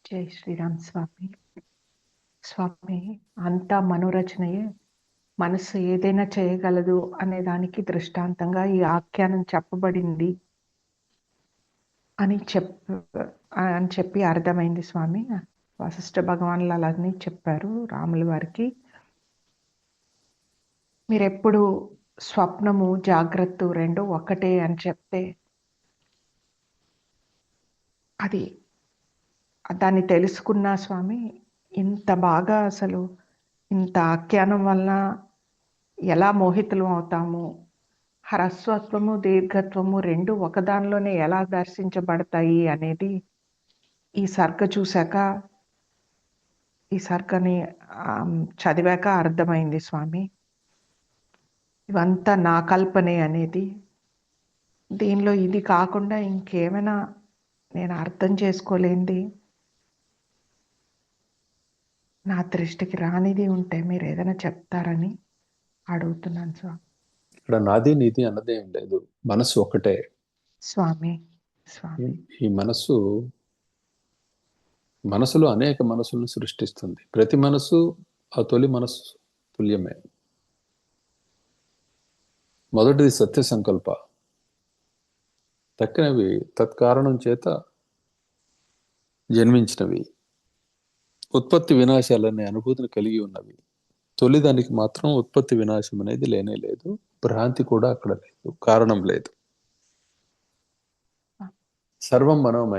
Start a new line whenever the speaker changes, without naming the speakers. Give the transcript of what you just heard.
జై శ్రీరామ్ స్వామి. స్వామి, అంతా మనోరచనయే. మనస్సు ఏదైనా చేయగలదు అనే దానికి దృష్టాంతంగా ఈ ఆఖ్యానం చెప్పబడింది అని చెప్పి అర్థమైంది స్వామి. వశిష్ఠ భగవానులు అలానే చెప్పారు రాముల వారికి. మీరెప్పుడు స్వప్నము జాగ్రత్త రెండు ఒకటే అని చెప్తే అది దాన్ని తెలుసుకున్నా స్వామి. ఇంత బాగా అసలు ఇంత ఆఖ్యానం వలన ఎలా మోహితులం అవుతాము, హ్రస్వత్వము దీర్ఘత్వము రెండు ఒకదానిలోనే ఎలా దర్శించబడతాయి అనేది ఈ సర్గ చూశాక, ఈ సర్గని చదివాక అర్థమైంది స్వామి. ఇవంతా నా కల్పనే అనేది. దీనిలో ఇది కాకుండా ఇంకేమైనా నేను అర్థం చేసుకోలేంది, నా దృష్టికి రానిది ఉంటే మీరు ఏదైనా చెప్తారని అడుగుతున్నాను స్వామి.
ఇక్కడ నాది నీది అన్నదే ఏం లేదు, మనసు ఒకటే
స్వామి. స్వామి,
ఈ మనసులో అనేక మనసులను సృష్టిస్తుంది. ప్రతి మనసు ఆ తొలి మనసు తుల్యమే. మొదటిది సత్య సంకల్ప, తక్కినవి తత్కారణం చేత జన్మించినవి, ఉత్పత్తి వినాశాలనే అనుభూతిని కలిగి ఉన్నవి. తొలిదానికి మాత్రం ఉత్పత్తి వినాశం అనేది లేనే లేదు, భ్రాంతి కూడా అక్కడ లేదు, కారణం లేదు. సర్వం మనోమయం.